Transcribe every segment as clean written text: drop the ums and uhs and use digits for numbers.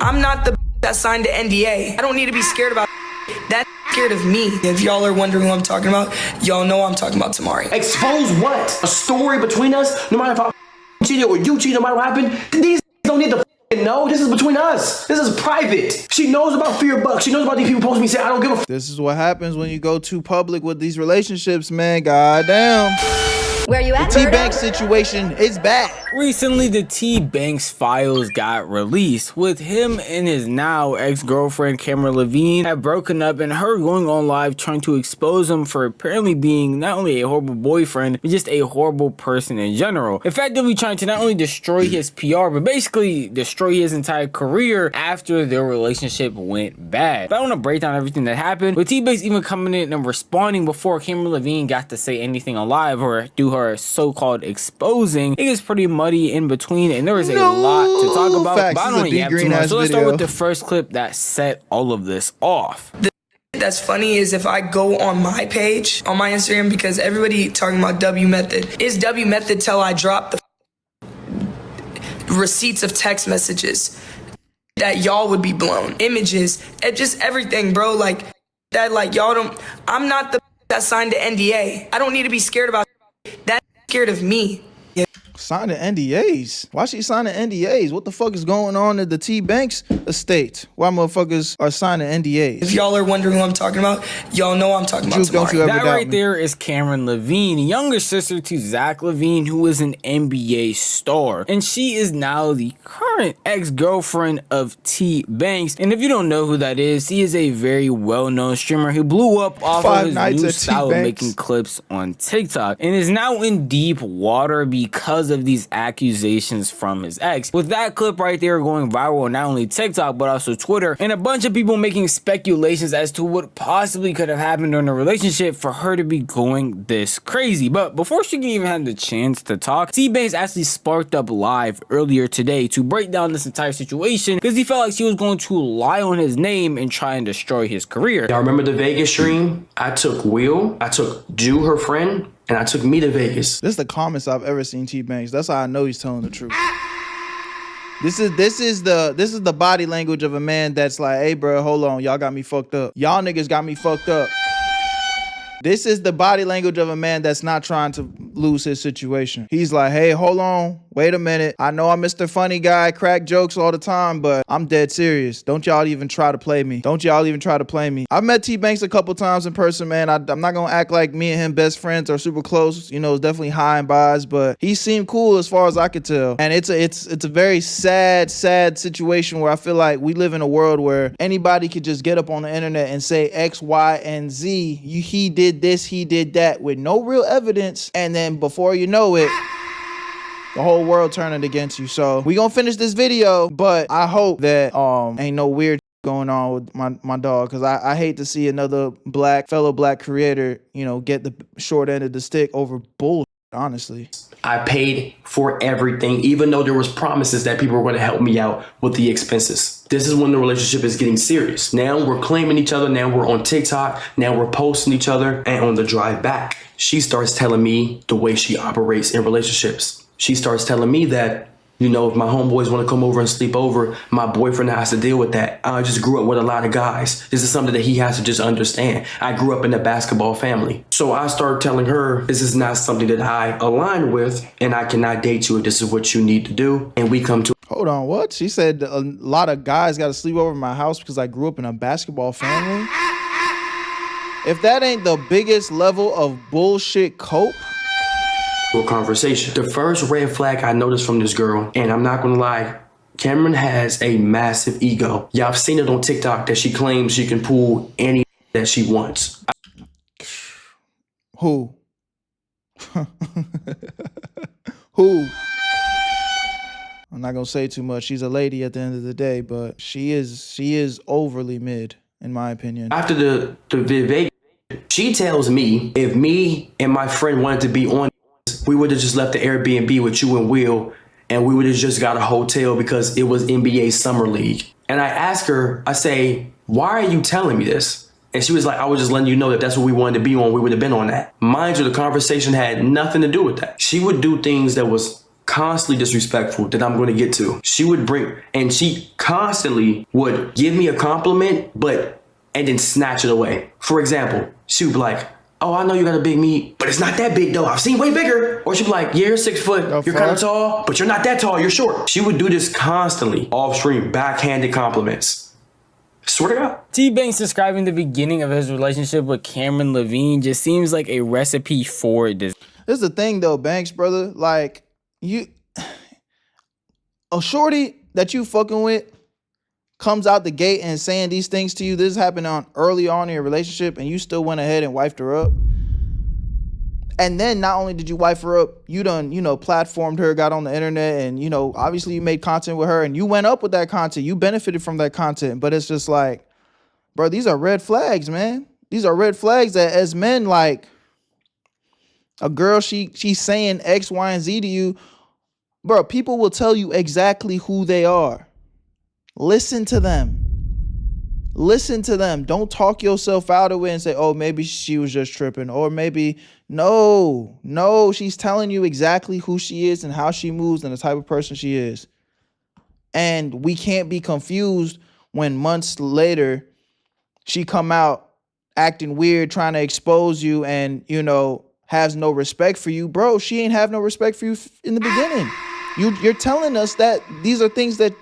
I'm not the that signed the NDA. I don't need to be scared about that. Scared of me. If y'all are wondering who I'm talking about, y'all know I'm talking about Tamari. Expose what? A story between us? No matter if I cheated or you cheated, no matter what happened, these don't need to know. This is between us. This is private. She knows about Fear Buck. She knows about these people posting me saying I don't give a f. This is what happens when you go too public with these relationships, man. Goddamn. Where you at, The Berto? Tbvnks situation is back. Recently, the Tbvnks files got released, with him and his now ex-girlfriend Cameron Levine have broken up, and her going on live trying to expose him for apparently being not only a horrible boyfriend, but just a horrible person in general. Effectively trying to not only destroy his PR, but basically destroy his entire career after their relationship went bad. But I want to break down everything that happened, with Tbvnks even coming in and responding before Cameron Levine got to say anything on live or do her so-called exposing. It gets pretty muddy in between, and there is a lot to talk about, facts. but I don't want to yap too much. So let's start video. with the first clip that set all of this off. That's funny is if I go on my page, on my Instagram, because everybody talking about W Method. Is W Method till I drop the receipts of text messages that y'all would be blown. Images, just everything, bro. Like, that, like, y'all don't, I'm not the that signed the NDA. I don't need to be scared about that. Scared of me. Signing NDAs. Why she signing NDAs? What the fuck is going on at the Tbvnks estate? Why motherfuckers are signing NDAs? If y'all are wondering who I'm talking about, y'all know I'm talking about Don't you Tamari. ever That doubt right me. there is Cameron Levine, younger sister to Zach Levine, who is an NBA star, and she is now the current ex-girlfriend of Tbvnks. And if you don't know who that is, he is a very well-known streamer who blew up off of his new style of making clips on TikTok and is now in deep water because of these accusations from his ex. With that clip right there going viral on not only TikTok but also Twitter, and a bunch of people making speculations as to what possibly could have happened during the relationship for her to be going this crazy. But before she can even have the chance to talk, Tbvnks actually sparked up live earlier today to break down this entire situation because he felt like she was going to lie on his name and try and destroy his career. Y'all remember the Vegas stream? I took Will, I took Jew, her friend, and I took me to Vegas. This is the calmest I've ever seen Tbvnks. That's how I know he's telling the truth. This is the body language of a man that's like, hey bro, hold on, y'all got me fucked up. Y'all niggas got me fucked up. This is the body language of a man that's not trying to lose his situation. He's like, hey, hold on, wait a minute. I know I'm Mr. Funny Guy, crack jokes all the time, but I'm dead serious. Don't y'all even try to play me. Don't y'all even try to play me. I've met Tbvnks a couple times in person, man. I'm not gonna act like me and him best friends or super close. You know, it's definitely high and buys, but he seemed cool as far as I could tell. And it's a very sad situation where I feel like we live in a world where anybody could just get up on the internet and say X, Y, and Z. He did this, he did that with no real evidence, and then before you know it, the whole world turning against you. So we gonna finish this video, but I hope that ain't no weird going on with my dog, because I hate to see another fellow black creator, you know, get the short end of the stick over bullshit, honestly. I paid for everything, even though there was promises that people were going to help me out with the expenses. This is when the relationship is getting serious. Now we're claiming each other. Now we're on TikTok. Now we're posting each other. And on the drive back, she starts telling me the way she operates in relationships. She starts telling me that, you know, if my homeboys want to come over and sleep over, my boyfriend has to deal with that. I just grew up with a lot of guys. This is something that he has to just understand. I grew up in a basketball family. So I started telling her, this is not something that I align with, and I cannot date you if this is what you need to do. And we come to... Hold on, what? She said a lot of guys got to sleep over my house because I grew up in a basketball family? If that ain't the biggest level of bullshit cope, a conversation. The first red flag I noticed from this girl, and I'm not gonna lie, Cameron has a massive ego. Y'all have seen it on TikTok that she claims she can pull any that she wants. Who? Who? I'm not gonna say too much. She's a lady at the end of the day, but she is overly mid, in my opinion. After the Vegas, she tells me if me and my friend wanted to be on, we would have just left the Airbnb with you and Will, and we would have just got a hotel because it was NBA Summer League. And I asked her, I say, why are you telling me this? And she was like, I was just letting you know that that's what we wanted to be on. We would have been on that. Mind you, the conversation had nothing to do with that. She would do things that was constantly disrespectful that I'm going to get to. She would and she constantly would give me a compliment, and then snatch it away. For example, she would be like, oh, I know you got a big meat, but it's not that big though. I've seen way bigger. Or she'd be like, yeah, you're 6 foot. You're kind of tall, but you're not that tall. You're short. She would do this constantly, off stream, backhanded compliments. Swear to God. Tbvnks describing the beginning of his relationship with Cameron Levine just seems like a recipe for this. This is the thing though, Banks, brother. Like, a shorty that you fucking with comes out the gate and saying these things to you. This happened early on in your relationship, and you still went ahead and wifed her up. And then not only did you wife her up, you done, platformed her, got on the internet, and, obviously you made content with her, and you went up with that content. You benefited from that content. But it's just like, bro, these are red flags, man. These are red flags that as men, like, a girl, she's saying X, Y, and Z to you. Bro, people will tell you exactly who they are. Listen to them. Listen to them. Don't talk yourself out of it and say, oh, maybe she was just tripping. Or maybe, no, she's telling you exactly who she is and how she moves and the type of person she is. And we can't be confused when months later she come out acting weird, trying to expose you and, has no respect for you. Bro, she ain't have no respect for you in the beginning. You're telling us that these are things that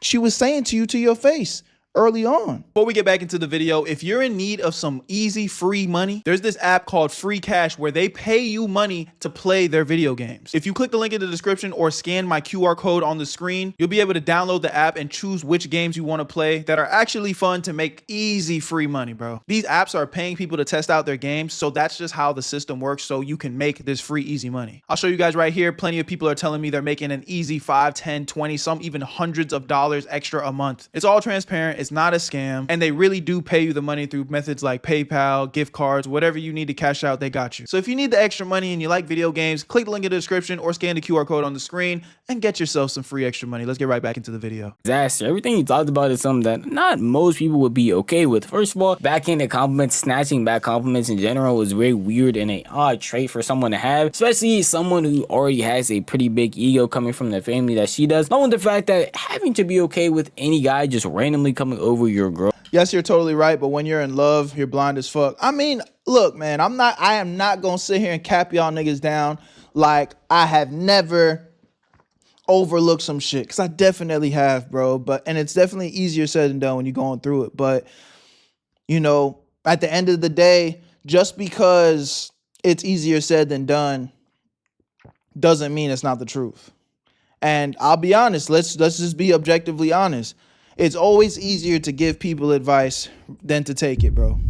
she was saying to you to your face early on. Before we get back into the video, if you're in need of some easy free money, there's this app called Free Cash where they pay you money to play their video games. If you click the link in the description or scan my QR code on the screen, you'll be able to download the app and choose which games you want to play that are actually fun to make easy free money, bro. These apps are paying people to test out their games, so that's just how the system works, so you can make this free easy money. I'll show you guys right here. Plenty of people are telling me they're making an easy 5, 10, 20, some even hundreds of dollars extra a month. It's all transparent. It's not a scam, and they really do pay you the money through methods like PayPal, gift cards, whatever you need to cash out, they got you. So if you need the extra money and you like video games, click the link in the description or scan the QR code on the screen and get yourself some free extra money. Let's get right back into the video. Disaster. Everything you talked about is something that not most people would be okay with. First of all, backhanded compliments, snatching back compliments in general is very weird and an odd trait for someone to have, especially someone who already has a pretty big ego coming from the family that she does. Along with the fact that having to be okay with any guy just randomly coming over your girl. Yes, you're totally right, but when you're in love, you're blind as fuck. I mean, look, man, I am not gonna sit here and cap y'all niggas down like I have never overlooked some shit, because I definitely have, bro. And it's definitely easier said than done when you're going through it. But at the end of the day, just because it's easier said than done doesn't mean it's not the truth. And I'll be honest, let's just be objectively honest. It's always easier to give people advice than to take it, bro.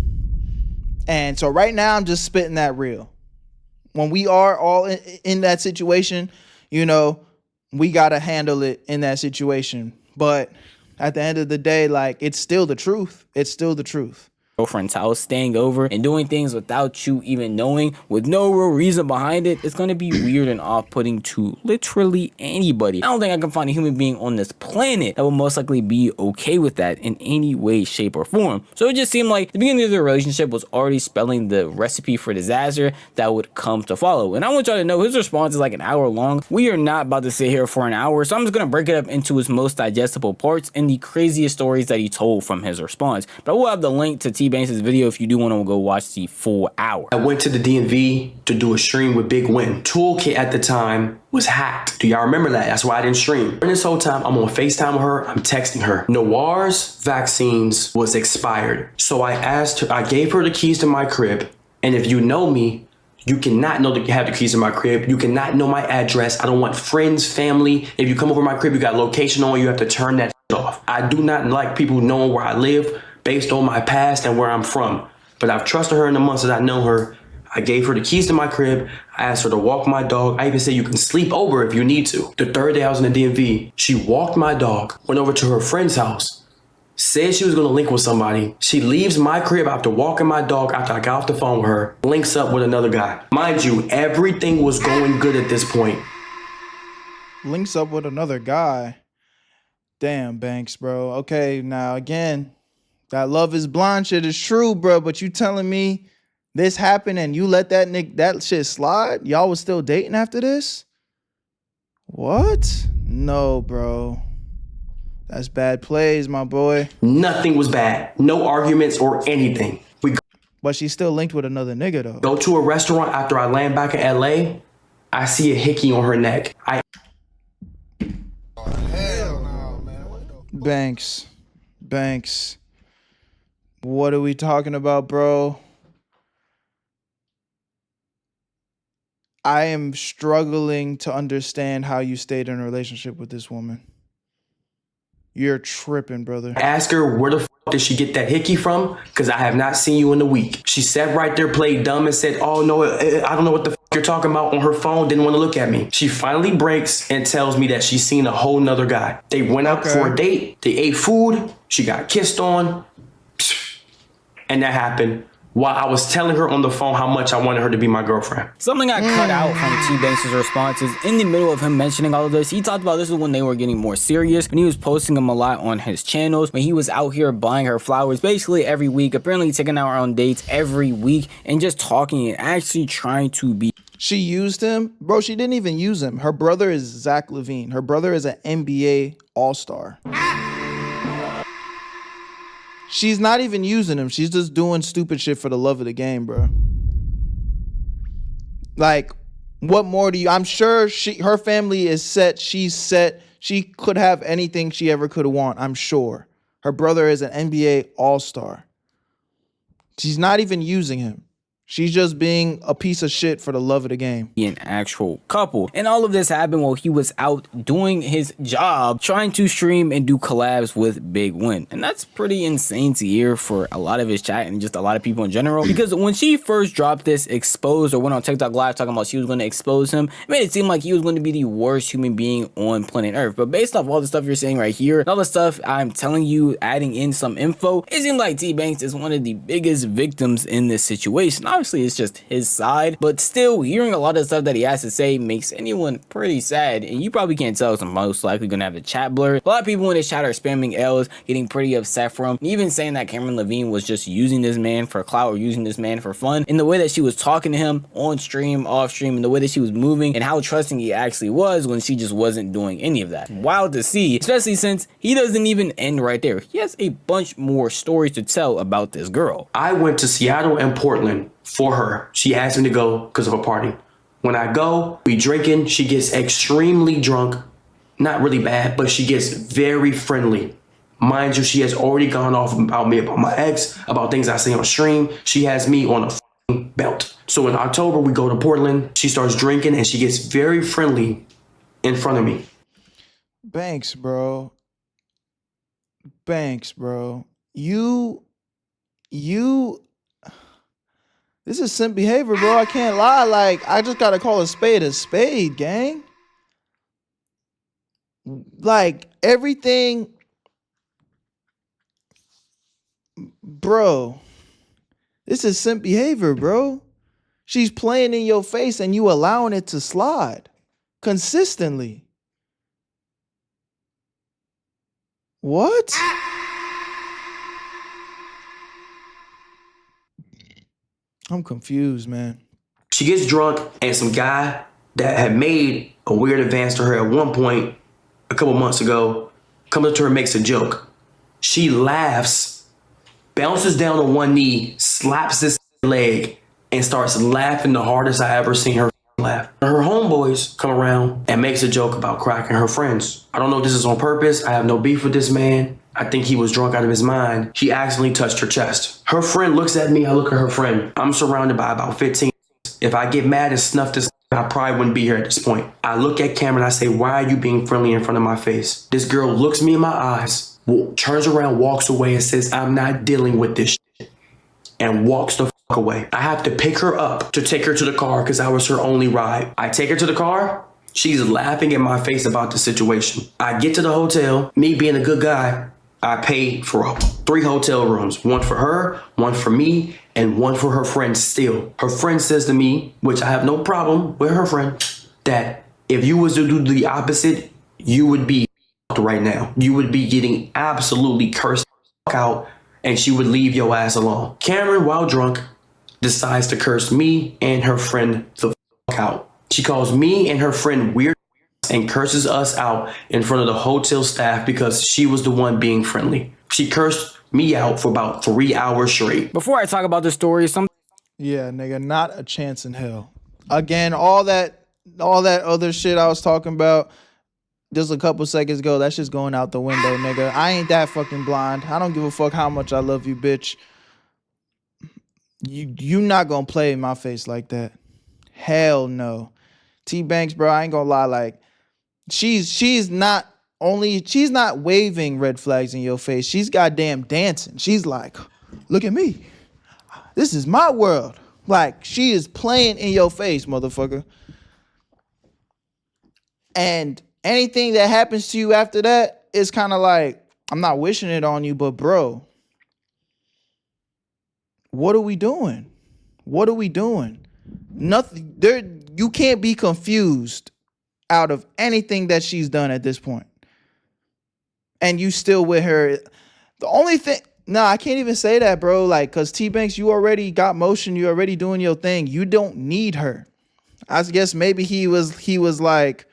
And so right now I'm just spitting that real. When we are all in that situation, we got to handle it in that situation. But at the end of the day, like, it's still the truth. It's still the truth. Girlfriend's house, staying over and doing things without you even knowing, with no real reason behind it, it's going to be weird and off-putting to literally anybody. I don't think I can find a human being on this planet that will most likely be okay with that in any way, shape, or form. So it just seemed like the beginning of the relationship was already spelling the recipe for disaster that would come to follow. And I want y'all to know his response is like an hour long. We are not about to sit here for an hour, so I'm just going to break it up into his most digestible parts and the craziest stories that he told from his response. But I will have the link to Tbvnks' video if you do want to go watch the full hour. I went to the DMV to do a stream with Big Win. Toolkit at the time was hacked. Do y'all remember that? That's why I didn't stream. During this whole time, I'm on FaceTime with her. I'm texting her. Noir's vaccines was expired. So I asked her, I gave her the keys to my crib. And if you know me, you cannot know that you have the keys to my crib. You cannot know my address. I don't want friends, family. If you come over my crib, you got location on, you have to turn that off. I do not like people knowing where I live based on my past and where I'm from. But I've trusted her in the months that I know her. I gave her the keys to my crib. I asked her to walk my dog. I even said you can sleep over if you need to. The third day I was in the DMV, she walked my dog, went over to her friend's house, said she was gonna link with somebody. She leaves my crib after walking my dog after I got off the phone with her, links up with another guy. Mind you, everything was going good at this point. Links up with another guy. Damn, Banks, bro. Okay, now again, that love is blind shit is true, bro, but you telling me this happened and you let that shit slide? Y'all was still dating after this? What? No, bro. That's bad plays, my boy. Nothing was bad. No arguments or anything. We But she's still linked with another nigga, though. go to a restaurant after I land back in LA. I see a hickey on her neck. Banks. What are we talking about, bro? I am struggling to understand how you stayed in a relationship with this woman. You're tripping, brother. Ask her where the f did she get that hickey from? Because I have not seen you in a week. She sat right there, played dumb, and said, oh no, I don't know what the f you're talking about on her phone. Didn't want to look at me. She finally breaks and tells me that she's seen a whole nother guy. They went out for a date. They ate food. She got kissed on. And that happened while I was telling her on the phone how much I wanted her to be my girlfriend. Something got cut out from Tbvnks' responses. In the middle of him mentioning all of this, he talked about this was when they were getting more serious, when he was posting them a lot on his channels, when he was out here buying her flowers basically every week, apparently taking out her on dates every week, and just talking and actually trying to be. She used him? Bro, she didn't even use him. Her brother is Zach LaVine. Her brother is an NBA All-Star. She's not even using him. She's just doing stupid shit for the love of the game, bro. Like, what more do you... I'm sure her family is set. She's set. She could have anything she ever could want, I'm sure. Her brother is an NBA All-Star. She's not even using him. She's just being a piece of shit for the love of the game. An actual couple. And all of this happened while he was out doing his job, trying to stream and do collabs with Big Win. And that's pretty insane to hear for a lot of his chat and just a lot of people in general. Because when she first dropped this exposed or went on TikTok Live talking about she was going to expose him, it made it seem like he was going to be the worst human being on planet Earth. But based off all the stuff you're saying right here, and all the stuff I'm telling you, adding in some info, it seems like Tbvnks is one of the biggest victims in this situation. Obviously, it's just his side, but still, hearing a lot of stuff that he has to say makes anyone pretty sad. And you probably can't tell, so I'm most likely gonna have the chat blurred. A lot of people in this chat are spamming L's, getting pretty upset from him, and even saying that Cameron Levine was just using this man for clout or using this man for fun. In the way that she was talking to him on stream, off stream, and the way that she was moving, and how trusting he actually was when she just wasn't doing any of that. Wild to see, especially since he doesn't even end right there. He has a bunch more stories to tell about this girl. I went to Seattle and Portland for her. She asked me to go because of a party. When I go, we drinking. She gets extremely drunk. Not really bad, but she gets very friendly. Mind you, she has already gone off about me, about my ex, about things I say on stream. She has me on a belt. So in October, we go to Portland. She starts drinking and she gets very friendly in front of me. Banks, bro. This is simp behavior, bro. I can't lie. Like, I just gotta call a spade, gang. Like, everything... Bro. This is simp behavior, bro. She's playing in your face and you allowing it to slide. Consistently. What? I'm confused, man. She gets drunk and some guy that had made a weird advance to her at one point a couple months ago comes up to her and makes a joke. She laughs, bounces down on one knee, slaps his leg, and starts laughing the hardest I ever seen her laugh. Her homeboys come around and makes a joke about cracking her friends. I don't know if this is on purpose. I have no beef with this man. I think he was drunk out of his mind. She accidentally touched her chest. Her friend looks at me. I look at her friend. I'm surrounded by about 15. If I get mad and snuff this, I probably wouldn't be here at this point. I look at Cameron. I say, why are you being friendly in front of my face? This girl looks me in my eyes, turns around, walks away and says, I'm not dealing with this shit, and walks the fuck away. I have to pick her up to take her to the car because I was her only ride. I take her to the car. She's laughing in my face about the situation. I get to the hotel. Me being a good guy, I paid for 3 hotel rooms, one for her, one for me, and one for her friend still. Her friend says to me, which I have no problem with her friend, that if you was to do the opposite, you would be right now. You would be getting absolutely cursed out and she would leave your ass alone. Cameron, while drunk, decides to curse me and her friend the out. She calls me and her friend weird and curses us out in front of the hotel staff because she was the one being friendly. She cursed me out for about 3 hours straight. Before I talk about the story, Yeah, nigga, not a chance in hell. Again, all that other shit I was talking about just a couple seconds ago, that's just going out the window, nigga. I ain't that fucking blind. I don't give a fuck how much I love you, bitch. You not gonna play in my face like that. Hell no. Tbvnks, bro, I ain't gonna lie, like, she's not waving red flags in your face. She's goddamn dancing. She's like, look at me. This is my world. Like, she is playing in your face, motherfucker. And anything that happens to you after that is kind of like, I'm not wishing it on you, but bro, what are we doing? What are we doing? Nothing. You can't be confused out of anything that she's done at this point. And you still with her. The only thing, no, I can't even say that, bro. Like, cause Tbvnks, you already got motion. You already doing your thing. You don't need her. I guess maybe he was like,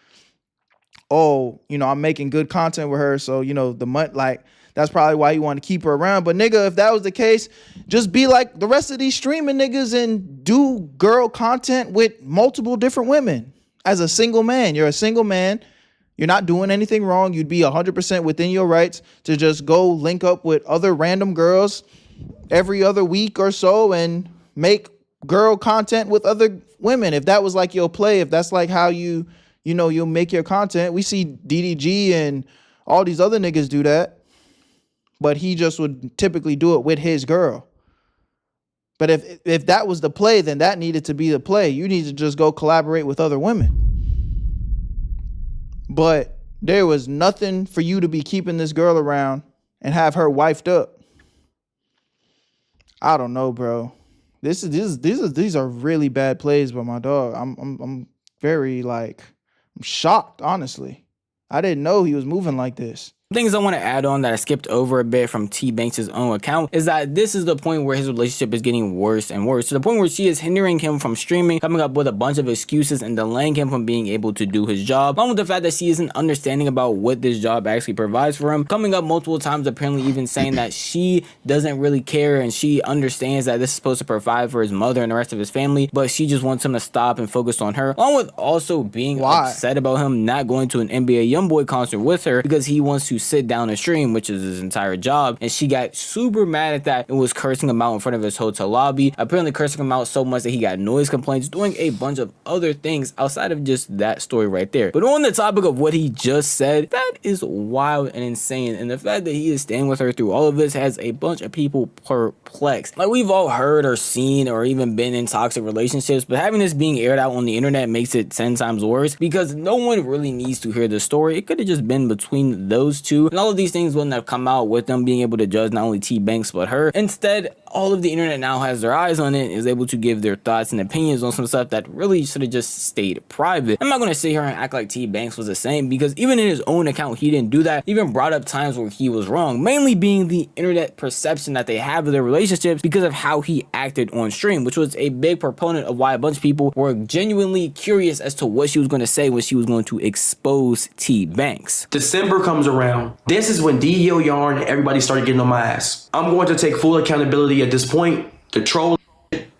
oh, you know, I'm making good content with her. So, you know, like, that's probably why you want to keep her around. But nigga, if that was the case, just be like the rest of these streaming niggas and do girl content with multiple different women. As a single man, you're a single man. You're not doing anything wrong. You'd be 100% within your rights to just go link up with other random girls every other week or so and make girl content with other women. If that was like your play, if that's like how you'll make your content. We see DDG and all these other niggas do that. But he just would typically do it with his girl. But if that was the play, then that needed to be the play. You need to just go collaborate with other women. But there was nothing for you to be keeping this girl around and have her wifed up. I don't know, bro. These are really bad plays by my dog. I'm very I'm shocked, honestly. I didn't know he was moving like this. things I want to add on that I skipped over a bit from Tbvnks' own account is that this is the point where his relationship is getting worse and worse, to the point where she is hindering him from streaming, coming up with a bunch of excuses and delaying him from being able to do his job, along with the fact that she isn't understanding about what this job actually provides for him, coming up multiple times, apparently even saying that she doesn't really care and she understands that this is supposed to provide for his mother and the rest of his family, but she just wants him to stop and focus on her, along with also being upset about him not going to an NBA YoungBoy concert with her because he wants to sit down and stream, which is his entire job. And she got super mad at that and was cursing him out in front of his hotel lobby, apparently cursing him out so much that he got noise complaints, doing a bunch of other things outside of just that story right there. But on the topic of what he just said, that is wild and insane, and the fact that he is staying with her through all of this has a bunch of people perplexed. Like, we've all heard or seen or even been in toxic relationships, but having this being aired out on the internet makes it 10 times worse because no one really needs to hear the story. It could have just been between those two, and all of these things wouldn't have come out with them being able to judge not only Tbvnks but her. Instead, all of the internet now has their eyes on it, is able to give their thoughts and opinions on some stuff that really should have just stayed private. I'm not going to sit here and act like Tbvnks was the same, because even in his own account he didn't do that. He even brought up times where he was wrong, mainly being the internet perception that they have of their relationships because of how he acted on stream, which was a big proponent of why a bunch of people were genuinely curious as to what she was going to say when she was going to expose Tbvnks. December comes around. This is when DEO Yarn and everybody started getting on my ass. I'm going to take full accountability at this point. The troll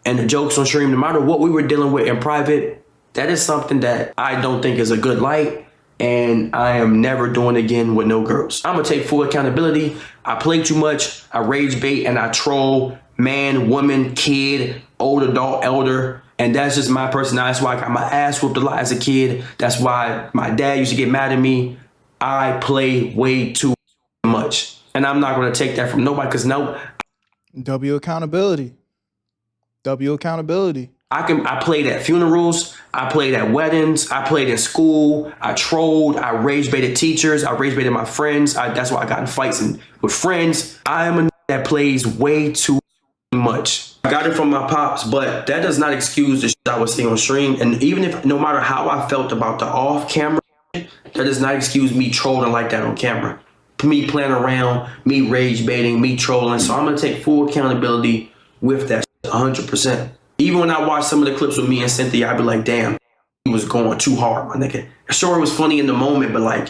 and the jokes on stream, no matter what we were dealing with in private, that is something that I don't think is a good light, and I am never doing again with no girls. I'm gonna take full accountability. I play too much, I rage bait, and I troll man, woman, kid, old adult, elder, and that's just my personality. That's why I got my ass whooped a lot as a kid. That's why my dad used to get mad at me. I play way too much, and I'm not gonna take that from nobody, because W accountability. W accountability. I played at funerals, I played at weddings, I played in school, I trolled, I rage baited teachers, I rage baited my friends. That's why I got in fights with friends. I am a that plays way too much. I got it from my pops, but that does not excuse the shit I was seeing on stream. And even if, no matter how I felt about the off camera, that does not excuse me trolling like that on camera. Me playing around, me rage baiting, me trolling. So I'm gonna take full accountability with that 100%. Even when I watch some of the clips with me and Cynthia, I'd be like, damn, was going too hard, my nigga. Sure, it was funny in the moment, but like,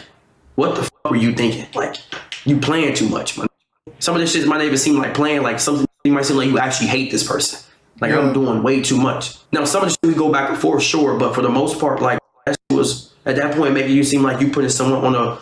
what the fuck were you thinking? Like, you playing too much, man. Some of this shit might not even seem like playing, like something you might seem like you actually hate this person. Like, I'm doing way too much. Now, some of the shit we go back and forth, sure, but for the most part, like, that shit was, at that point, making you seem like you putting someone on a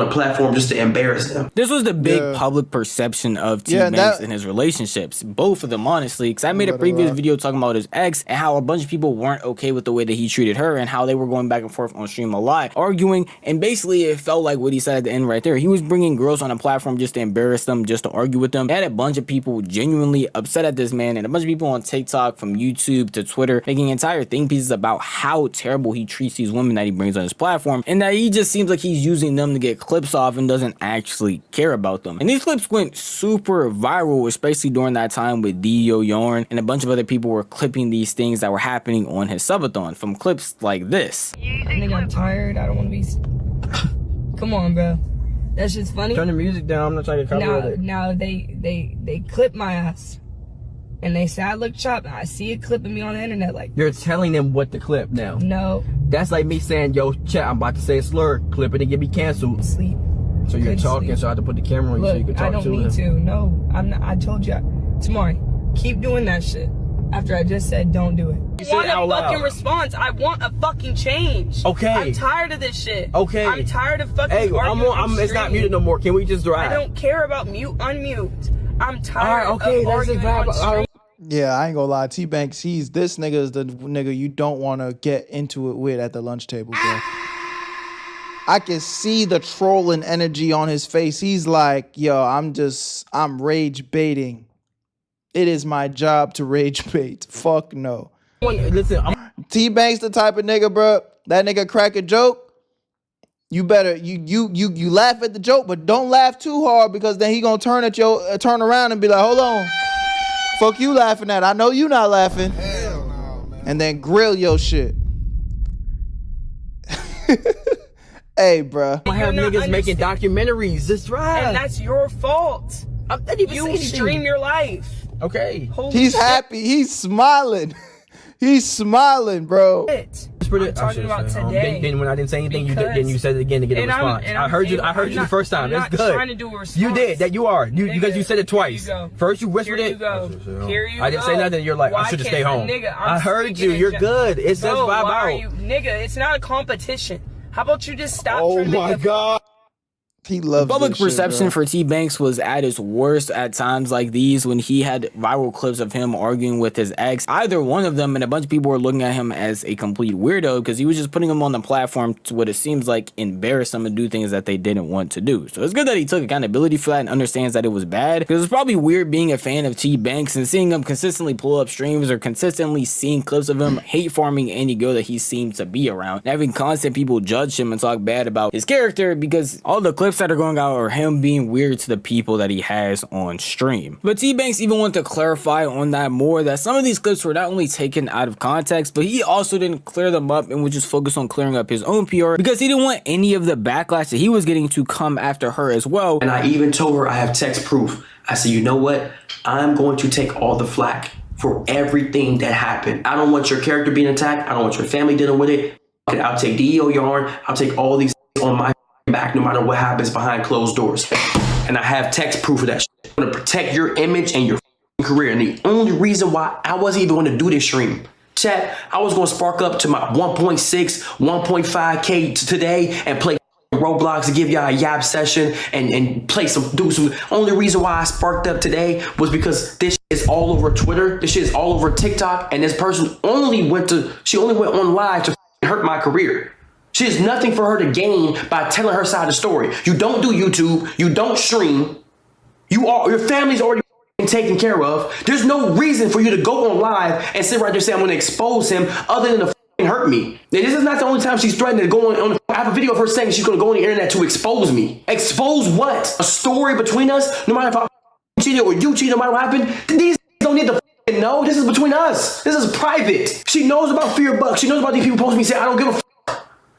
platform just to embarrass them. This was the big public perception of Tbvnks and his relationships. Both of them, honestly, because I made a previous video talking about his ex and how a bunch of people weren't okay with the way that he treated her and how they were going back and forth on stream a lot, arguing, and basically it felt like what he said at the end right there. He was bringing girls on a platform just to embarrass them, just to argue with them. He had a bunch of people genuinely upset at this man, and a bunch of people on TikTok, from YouTube to Twitter, making entire think pieces about how terrible he treats these women that he brings on his platform, and that he just seems like he's using them to get clips off and doesn't actually care about them. And these clips went super viral, especially during that time with Yarn, and a bunch of other people were clipping these things that were happening on his subathon from clips like this. I think I'm tired. I don't want to be. Come on, bro. That shit's funny. Turn the music down. I'm not trying to cover it. Now they clip my ass, and they say I look chopped. I see it clipping me on the internet. Like, you're telling them what to clip now. No. That's like me saying, yo, chat, I'm about to say a slur, clip it and get me canceled. Sleep. So you're talking, sleep. so I have to put the camera on you so you can talk to him. I don't need to. No, I'm not. I told you. Tamari, keep doing that shit. After I just said don't do it. You said out loud. Fucking response. I want a fucking change. Okay. I'm tired of this shit. Okay. I'm tired of fucking arguing. It's not muted no more. Can we just drive? I don't care about mute, unmute. I'm tired of arguing on stream. Yeah, I ain't gonna lie. Tbvnks, this nigga is the nigga you don't want to get into it with at the lunch table, bro. I can see the trolling energy on his face. He's like, yo, I'm rage baiting. It is my job to rage bait. Fuck no. Listen, Tbvnks the type of nigga, bro. That nigga crack a joke. You better you laugh at the joke, but don't laugh too hard, because then he gonna turn around and be like, hold on. Fuck you laughing at? I know you not laughing. Hell no, man. And then grill your shit. Hey, bruh. I have niggas making documentaries. Just right. And that's your fault. You stream your life. Okay. He's happy. He's smiling. He's smiling, bro. I'm talking about today. Then when I didn't say anything, then you said it again to get a response. I heard you the first time. That's good. I'm not trying to do a response. You did. That you are. Because you said it twice. First you whispered it. Here you go. I didn't say nothing. You're like, I should have stayed home. I heard you. You're good. It's just vibe out. Nigga, it's not a competition. How about you just stop? Oh my God. He loves public perception for Tbvnks was at its worst at times like these, when he had viral clips of him arguing with his ex. Either one of them, and a bunch of people were looking at him as a complete weirdo, because he was just putting them on the platform to what it seems like embarrass them and do things that they didn't want to do. So it's good that he took accountability for that and understands that it was bad, because it's probably weird being a fan of Tbvnks and seeing him consistently pull up streams, or consistently seeing clips of him hate farming any girl that he seemed to be around, and having constant people judge him and talk bad about his character, because all the clips that are going out are him being weird to the people that he has on stream. But Tbvnks even wanted to clarify on that more, that some of these clips were not only taken out of context, but he also didn't clear them up and would just focus on clearing up his own PR, because he didn't want any of the backlash that he was getting to come after her as well. And I even told her I have text proof. I said, you know what? I'm going to take all the flack for everything that happened. I don't want your character being attacked. I don't want your family dealing with it. I'll take Yarn. I'll take all these on my back, no matter what happens behind closed doors. And I have text proof of that shit. I'm gonna protect your image and your career. And the only reason why I wasn't even gonna do this stream, chat, I was gonna spark up to my 1.6, 1.5K today and play Roblox to give y'all a yap session and play do some. Only reason why I sparked up today was because this shit is all over Twitter, this shit is all over TikTok, and this person only went on live to hurt my career. She has nothing for her to gain by telling her side of the story. You don't do YouTube. You don't stream. Your family's already taken care of. There's no reason for you to go on live and sit right there and say, I'm going to expose him, other than to hurt me. Now, this is not the only time she's threatened to go on. I have a video of her saying she's going to go on the internet to expose me. Expose what? A story between us? No matter if I cheated or you cheated, no matter what happened. These don't need to know. This is between us. This is private. She knows about fear bucks. She knows about these people posting me saying, I don't give a.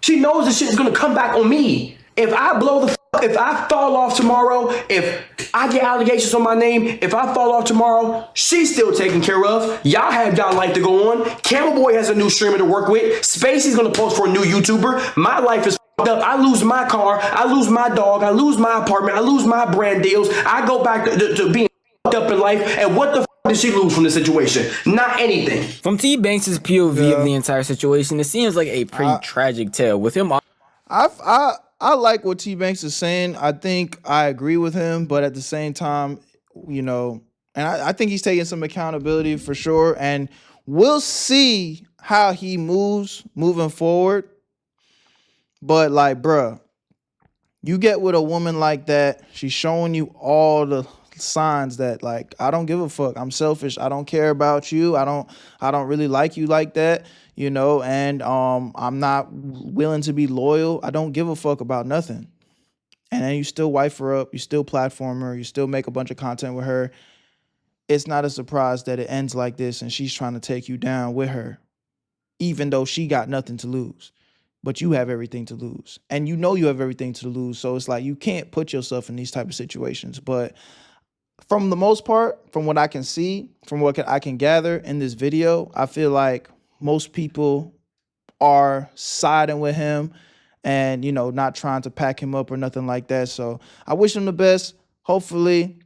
She knows this shit is gonna come back on me. If I blow the if I fall off tomorrow, if I get allegations on my name, if I fall off tomorrow, she's still taken care of. Y'all have y'all life to go on. Camel Boy has a new streamer to work with. Spacey's gonna post for a new YouTuber. My life is up. I lose my car. I lose my dog. I lose my apartment. I lose my brand deals. I go back to being up in life. And what the did she lose from the situation? Not anything. From Tbvnks' POV of the entire situation, it seems like a pretty tragic tale. With him, I like what Tbvnks is saying. I think I agree with him, but at the same time, you know, and I think he's taking some accountability for sure. And we'll see how he moves moving forward. But like, bruh, you get with a woman like that, she's showing you all the signs that like, I don't give a fuck. I'm selfish. I don't care about you. I don't really like you like that. You know, and I'm not willing to be loyal. I don't give a fuck about nothing. And then you still wife her up, you still platform her, you still make a bunch of content with her. It's not a surprise that it ends like this and she's trying to take you down with her, even though she got nothing to lose. But you have everything to lose. And you know you have everything to lose. So it's like you can't put yourself in these type of situations. But from the most part, from what I can see, from what I can gather in this video, I feel like most people are siding with him and, you know, not trying to pack him up or nothing like that. So I wish him the best. Hopefully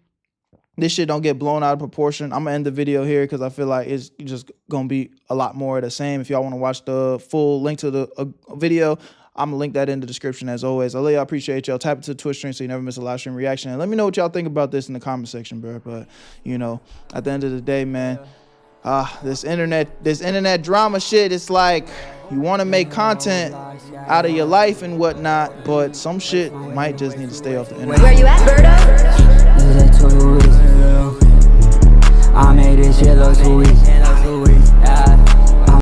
this shit don't get blown out of proportion. I'm gonna end the video here because I feel like it's just gonna be a lot more of the same. If y'all want to watch the full link to the video, I'm gonna link that in the description as always. I love y'all, appreciate y'all. Tap into the Twitch stream so you never miss a live stream reaction. And let me know what y'all think about this in the comment section, bro. But, you know, at the end of the day, man, this internet drama shit, it's like you want to make content out of your life and whatnot, but some shit might just need to stay off the internet. Where you at, Berto? I made this shit look too easy.